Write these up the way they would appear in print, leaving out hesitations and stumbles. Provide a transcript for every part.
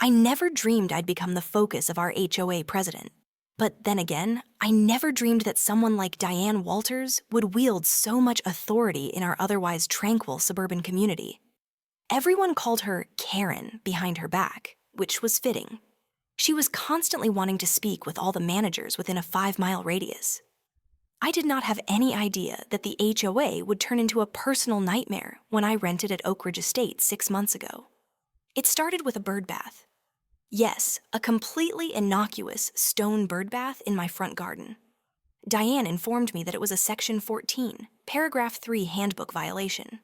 I never dreamed I'd become the focus of our HOA president. But then again, I never dreamed that someone like Diane Walters would wield so much authority in our otherwise tranquil suburban community. Everyone called her Karen behind her back, which was fitting. She was constantly wanting to speak with all the managers within a 5-mile radius. I did not have any idea that the HOA would turn into a personal nightmare when I rented at Oak Ridge Estates 6 months ago. It started with a bird bath. Yes, a completely innocuous stone bird bath in my front garden. Diane informed me that it was a Section 14, Paragraph 3 handbook violation.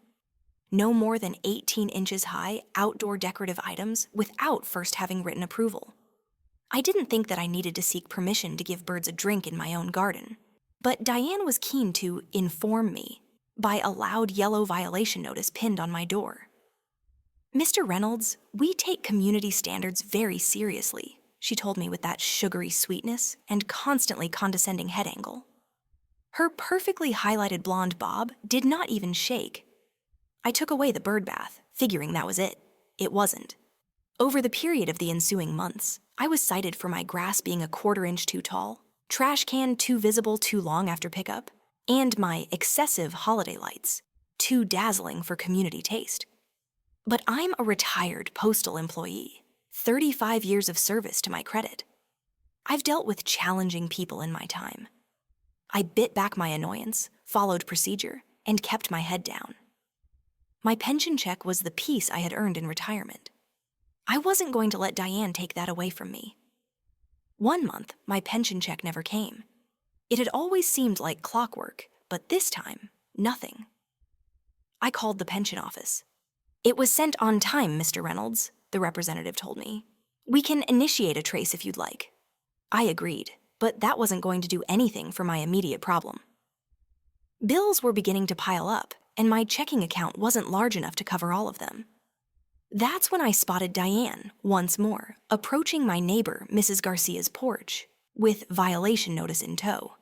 No more than 18 inches high outdoor decorative items without first having written approval. I didn't think that I needed to seek permission to give birds a drink in my own garden, but Diane was keen to inform me by a loud yellow violation notice pinned on my door. Mr. Reynolds, we take community standards very seriously, she told me with that sugary sweetness and constantly condescending head angle. Her perfectly highlighted blonde bob did not even shake. I took away the bird bath, figuring that was it. It wasn't. Over the period of the ensuing months, I was cited for my grass being a 1/4 inch too tall, trash can too visible too long after pickup, and my excessive holiday lights, too dazzling for community taste. But I'm a retired postal employee, 35 years of service to my credit. I've dealt with challenging people in my time. I bit back my annoyance, followed procedure, and kept my head down. My pension check was the peace I had earned in retirement. I wasn't going to let Diane take that away from me. One month, my pension check never came. It had always seemed like clockwork, but this time, nothing. I called the pension office. "It was sent on time, Mr. Reynolds," the representative told me. "We can initiate a trace if you'd like." I agreed, but that wasn't going to do anything for my immediate problem. Bills were beginning to pile up, and my checking account wasn't large enough to cover all of them. That's when I spotted Diane, once more, approaching my neighbor, Mrs. Garcia's porch, with violation notice in tow.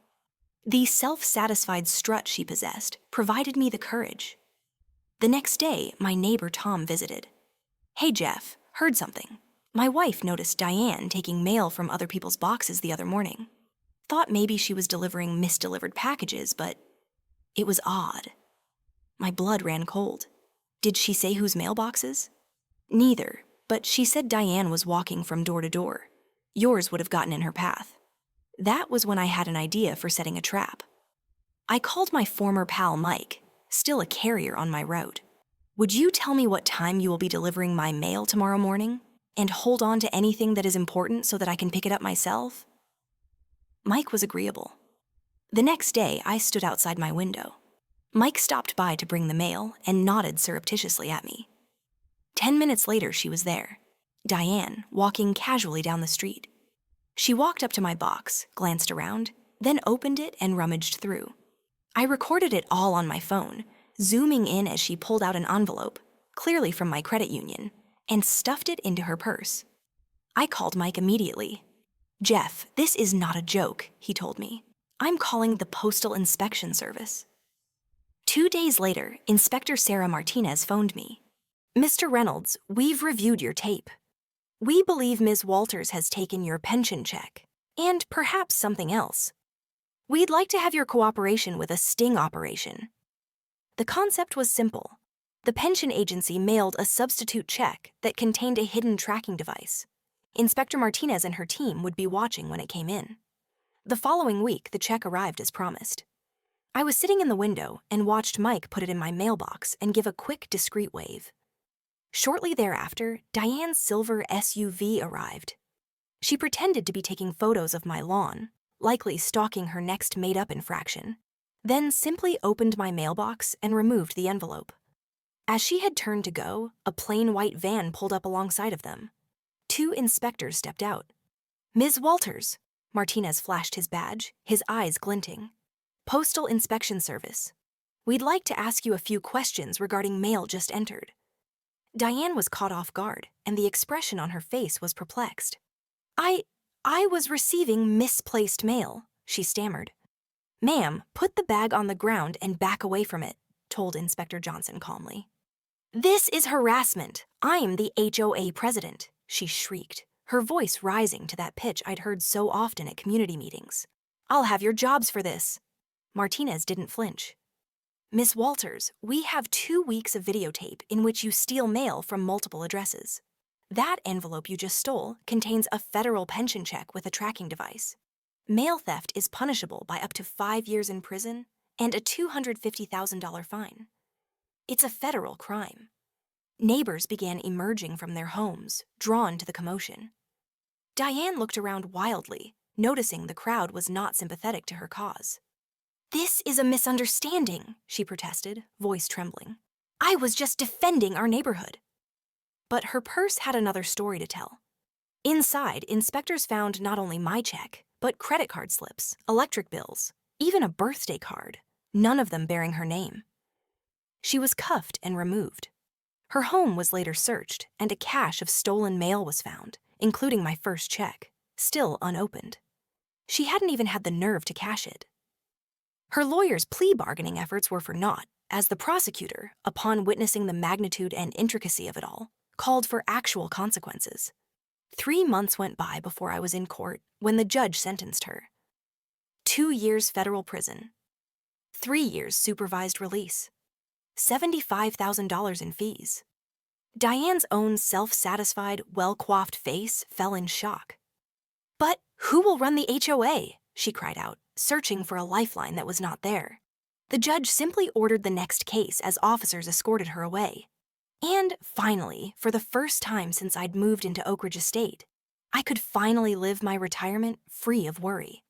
The self-satisfied strut she possessed provided me the courage. The next day, my neighbor Tom visited. "Hey Jeff, heard something. My wife noticed Diane taking mail from other people's boxes the other morning. Thought maybe she was delivering misdelivered packages, but it was odd." My blood ran cold. Did she say whose mailboxes? Neither, but she said Diane was walking from door to door. Yours would have gotten in her path. That was when I had an idea for setting a trap. I called my former pal Mike, still a carrier on my route. "Would you tell me what time you will be delivering my mail tomorrow morning, and hold on to anything that is important so that I can pick it up myself?" Mike was agreeable. The next day, I stood outside my window. Mike stopped by to bring the mail and nodded surreptitiously at me. 10 minutes later, she was there, Diane, walking casually down the street. She walked up to my box, glanced around, then opened it and rummaged through. I recorded it all on my phone, zooming in as she pulled out an envelope, clearly from my credit union, and stuffed it into her purse. I called Mike immediately. "Jeff, this is not a joke," he told me. "I'm calling the Postal Inspection Service." 2 days later, Inspector Sarah Martinez phoned me. "Mr. Reynolds, we've reviewed your tape. We believe Ms. Walters has taken your pension check, and perhaps something else. We'd like to have your cooperation with a sting operation." The concept was simple. The pension agency mailed a substitute check that contained a hidden tracking device. Inspector Martinez and her team would be watching when it came in. The following week, the check arrived as promised. I was sitting in the window and watched Mike put it in my mailbox and give a quick, discreet wave. Shortly thereafter, Diane's silver SUV arrived. She pretended to be taking photos of my lawn, likely stalking her next made-up infraction, then simply opened my mailbox and removed the envelope. As she had turned to go, a plain white van pulled up alongside of them. 2 inspectors stepped out. "Ms. Walters," Martinez flashed his badge, his eyes glinting. "Postal Inspection Service. We'd like to ask you a few questions regarding mail just entered." Diane was caught off guard, and the expression on her face was perplexed. I was receiving misplaced mail," she stammered. "Ma'am, put the bag on the ground and back away from it," told Inspector Johnson calmly. "This is harassment. I'm the HOA president. she shrieked, her voice rising to that pitch I'd heard so often at community meetings. "I'll have your jobs for this." Martinez didn't flinch. "Miss Walters, we have 2 weeks of videotape in which you steal mail from multiple addresses. That envelope you just stole contains a federal pension check with a tracking device. Mail theft is punishable by up to 5 years in prison and a $250,000 fine. It's a federal crime." Neighbors began emerging from their homes, drawn to the commotion. Diane looked around wildly, noticing the crowd was not sympathetic to her cause. "This is a misunderstanding," she protested, voice trembling. "I was just defending our neighborhood." But her purse had another story to tell. Inside, inspectors found not only my check, but credit card slips, electric bills, even a birthday card, none of them bearing her name. She was cuffed and removed. Her home was later searched, and a cache of stolen mail was found, including my first check, still unopened. She hadn't even had the nerve to cash it. Her lawyer's plea bargaining efforts were for naught, as the prosecutor, upon witnessing the magnitude and intricacy of it all, called for actual consequences. 3 months went by before I was in court when the judge sentenced her. 2 years federal prison, 3 years supervised release, $75,000 in fees. Diane's own self-satisfied, well-coiffed face fell in shock. "But who will run the HOA?" she cried out, searching for a lifeline that was not there. The judge simply ordered the next case as officers escorted her away. And finally, for the first time since I'd moved into Oak Ridge Estate, I could finally live my retirement free of worry.